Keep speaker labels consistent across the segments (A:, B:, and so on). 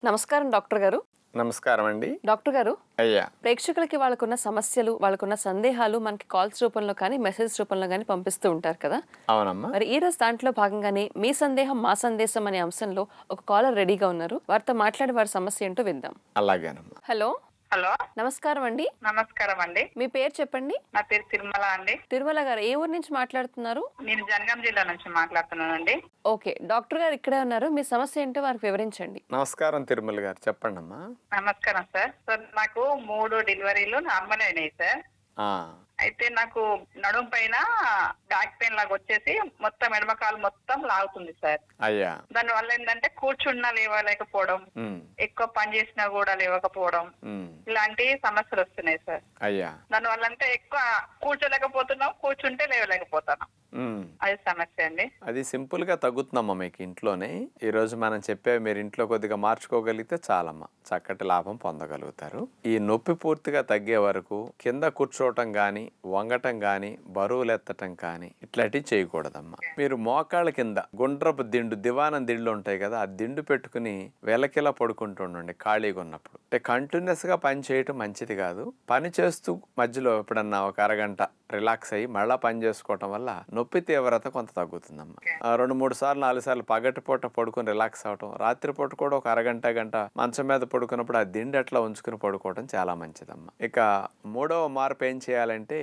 A: నమస్కారం డాక్టర్ గారు.
B: నమస్కారం అండి.
A: డాక్టర్ గారు,
B: అయ్యా!
A: ప్రేక్షకులకి వాళ్ళకున్న సమస్యలు, వాళ్ళకున్న సందేహాలు మనకి కాల్స్ రూపంలో కానీ, మెసేజ్ రూపంలో కానీ పంపిస్తూ ఉంటారు కదా!
B: అవునమ్మా.
A: మరి ఈ రోజు దాంట్లో భాగంగానే మీ సందేహం మా సందేశం అనే అంశంలో ఒక కాలర్ రెడీగా ఉన్నారు. వారితో మాట్లాడి వారి సమస్య ఏంటో విందాం.
B: అలాగేనమ్మా.
A: హలో,
C: హలో,
A: నమస్కారం అండి.
C: నమస్కారం అండి.
A: మీ పేరు చెప్పండి.
C: నా పేరు తిరుమల అండి.
A: తిరుమల గారు, ఏ ఊరు నుంచి మాట్లాడుతున్నారు?
C: నేను జనగాం జిల్లా నుంచి మాట్లాడుతున్నానండి.
A: ఓకే, డాక్టర్ గారు ఇక్కడే ఉన్నారు. మీ సమస్య ఏంటో వారికి వివరించండి.
B: నమస్కారం తిరుమల గారు, చెప్పండమ్మా.
C: నమస్కారం సార్. సార్ నాకు 3 డెలివరీలు నార్మల్ అయినాయి సార్.
B: ఆ,
C: అయితే నాకు నడుము పైన బ్యాక్ పెయిన్ లాగా వచ్చేసి మొత్తం ఎడమకాలు మొత్తం లాగుతుంది సార్.
B: అయ్యా.
C: దాని వల్ల ఏంటంటే కూర్చున్నా లేవలేకపోవడం,
B: ఉమ్,
C: ఎక్కువ పని చేసినా కూడా లేవకపోవడం,
B: ఉమ్,
C: ఇలాంటి సమస్యలు వస్తున్నాయి సార్.
B: అయ్యా.
C: దాని వల్ల అంటే ఎక్కువ కూర్చోలేకపోతున్నాం, కూర్చుంటే లేవలేకపోతున్నాం.
B: ఉమ్,
C: అది సమస్య అండి.
B: అది సింపుల్ గా తగ్గుతుందమ్మా మీకు ఇంట్లోనే. ఈ రోజు మనం చెప్పేవి మీరు ఇంట్లో కొద్దిగా మార్చుకోగలిగితే చాలమ్మా, చక్కటి లాభం పొందగలుగుతారు. ఈ నొప్పి పూర్తిగా తగ్గే వరకు కింద కూర్చోవటం గాని, వంగటం గాని, బరువులు ఎత్తటం కానీ ఇట్లాంటివి చేయకూడదమ్మా. మీరు మోకాళ్ళ కింద గుండ్రపు దిండు, దివానం దిండ్లు ఉంటాయి కదా, ఆ దిండు పెట్టుకుని వెలకిలా పడుకుంటుండండి ఖాళీగా ఉన్నప్పుడు. అంటే కంటిన్యూస్ గా పని చేయటం మంచిది కాదు. పని చేస్తూ మధ్యలో ఎప్పుడన్నా ఒక అరగంట రిలాక్స్ అయ్యి మళ్ళా పని చేసుకోవటం వల్ల నొప్పి తీవ్రత కొంత తగ్గుతుందమ్మా. 2-3 సార్లు 4 సార్లు పగటిపూట పడుకుని రిలాక్స్ అవటం, రాత్రిపూట కూడా ఒక అరగంట గంట మంచం మీద పడుకున్నప్పుడు ఆ దిండి అట్లా ఉంచుకుని పడుకోవడం చాలా మంచిదమ్మా. ఇక 3వ మార్పు ఏం చేయాలంటే,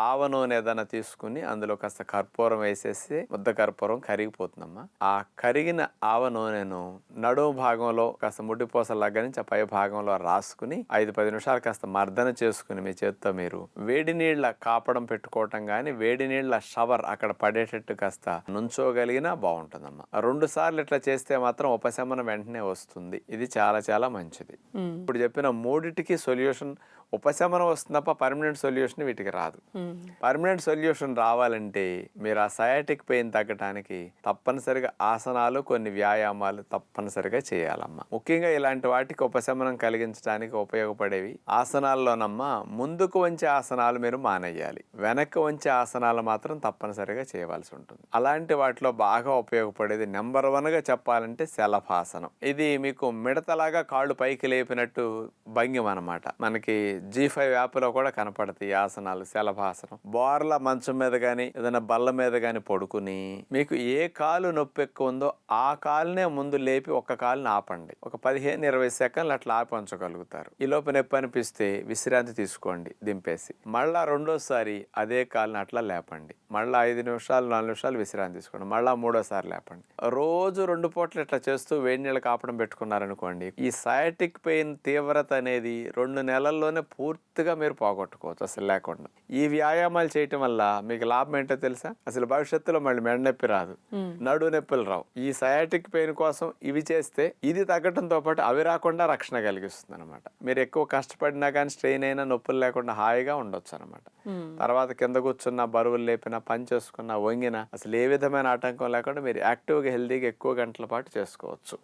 B: ఆవ నూనె ఏదైనా తీసుకుని అందులో కాస్త కర్పూరం వేసేసి, ముద్ద కర్పూరం కరిగిపోతుందమ్మా. ఆ కరిగిన ఆవ నూనెను నడుము భాగంలో కాస్త ముడ్డిపోసల దగ్గర నుంచి ఆ పై భాగంలో రాసుకుని 5-10 నిమిషాలు కాస్త మర్దన చేసుకుని మీ చేత్తో మీరు వేడి నీళ్ళ కాపడం పెట్టుకోవటం కానీ, వేడి నీళ్ళ షవర్ అక్కడ పడేటట్టు కాస్త నుంచోగలిగినా బాగుంటుందమ్మా. 2 సార్లు ఇట్లా చేస్తే మాత్రం ఉపశమనం వెంటనే వస్తుంది. ఇది చాలా చాలా మంచిది. ఇప్పుడు చెప్పిన 3టికి సొల్యూషన్ ఉపశమనం వస్తుంది తప్ప పర్మనెంట్ సొల్యూషన్ వీటికి రాదు. పర్మనెంట్ సొల్యూషన్ రావాలంటే మీరు ఆ సయాటిక్ పెయిన్ తగ్గటానికి తప్పనిసరిగా ఆసనాలు, కొన్ని వ్యాయామాలు తప్పనిసరిగా చేయాలమ్మా. ముఖ్యంగా ఇలాంటి వాటికి ఉపశమనం కలిగించడానికి ఉపయోగపడేవి ఆసనాల్లోనమ్మా, ముందుకు వంచే ఆసనాలు మీరు మానేయాలి, వెనక్కి వంచే ఆసనాలు మాత్రం తప్పనిసరిగా చేయవలసి ఉంటుంది. అలాంటి వాటిలో బాగా ఉపయోగపడేది నెంబర్ 1గా చెప్పాలంటే శలభాసనం. ఇది మీకు మిడతలాగా కాళ్ళు పైకి లేపినట్టు భంగిమ అనమాట. మనకి G5 యాప్లో కూడా కనపడతాయి ఈ ఆసనాలు. శలభాసనం బోర్ల మంచం మీద కానీ ఏదైనా బల్ల మీద కానీ పడుకుని మీకు ఏ కాలు నొప్పి ఎక్కువ ఉందో ఆ కాలునే ముందు లేపి ఒక్క కాలుని ఆపండి. ఒక 15-20 సెకండ్లు అట్లా ఆపి ఉంచగలుగుతారు. ఈ లోపు నొప్పి అనిపిస్తే విశ్రాంతి తీసుకోండి దింపేసి. మళ్ళా రెండోసారి అదే కాలుని అట్లా లేపండి. మళ్ళీ 5 నిమిషాలు 4 నిమిషాలు విశ్రాంతి తీసుకోండి. మళ్ళీ 3వ సారి లేపండి. రోజు 2 పూటలు ఇట్లా చేస్తూ వేడి నీళ్ళు కాపడం పెట్టుకున్నారనుకోండి, ఈ సయాటిక్ పెయిన్ తీవ్రత అనేది 2 నెలల్లోనే పూర్తిగా మీరు పోగొట్టుకోవచ్చు అసలు లేకుండా. ఈ వ్యాయామాలు చేయటం వల్ల మీకు లాభం ఏంటో తెలుసా? అసలు భవిష్యత్తులో మళ్ళీ మెడ నొప్పి రాదు, నడు నొప్పులు రావు. ఈ సయాటిక్ పెయిన్ కోసం ఇవి చేస్తే ఇది తగ్గడంతో పాటు అవి రాకుండా రక్షణ కలిగిస్తుంది అనమాట. మీరు ఎక్కువ కష్టపడినా కానీ స్ట్రెయిన్ అయినా నొప్పులు లేకుండా హాయిగా ఉండొచ్చు అనమాట. తర్వాత కింద కూర్చున్న, బరువులు లేపినా, పని చేసుకున్నా, వంగినా అసలు ఏ విధమైన ఆటంకం లేకుండా మీరు యాక్టివ్గా హెల్తీగా ఎక్కువ గంటల పాటు చేసుకోవచ్చు.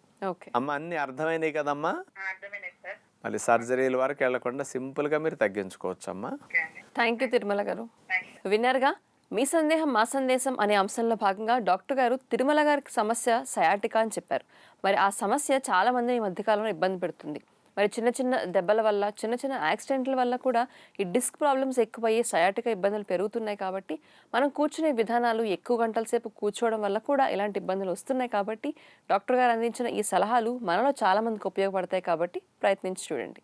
B: అమ్మ, అన్ని అర్థమైనాయి కదమ్మా? మళ్ళీ సర్జరీల వరకు వెళ్లకుండా సింపుల్ గా మీరు తగ్గించుకోవచ్చు అమ్మా.
A: థ్యాంక్ యూ తిరుమల గారు. విన్నారుగా, మీ సందేహం మా సందేశం అనే అంశంలో భాగంగా డాక్టర్ గారు తిరుమల గారికి సమస్య సయాటికా అని చెప్పారు. మరి ఆ సమస్య చాలా మంది ఈ మధ్యకాలంలో ఇబ్బంది పెడుతుంది. మరి చిన్న చిన్న దెబ్బల వల్ల, చిన్న చిన్న యాక్సిడెంట్ల వల్ల కూడా ఈ డిస్క్ ప్రాబ్లమ్స్ ఎక్కువయ్యి సయాటికా ఇబ్బందులు పెరుగుతున్నాయి. కాబట్టి మనం కూర్చునే విధానాలు, ఎక్కువ గంటల సేపు కూర్చోవడం వల్ల కూడా ఇలాంటి ఇబ్బందులు వస్తున్నాయి. కాబట్టి డాక్టర్ గారు అందించిన ఈ సలహాలు మనలో చాలా మందికి ఉపయోగపడతాయి. కాబట్టి ప్రయత్నించి చూడండి.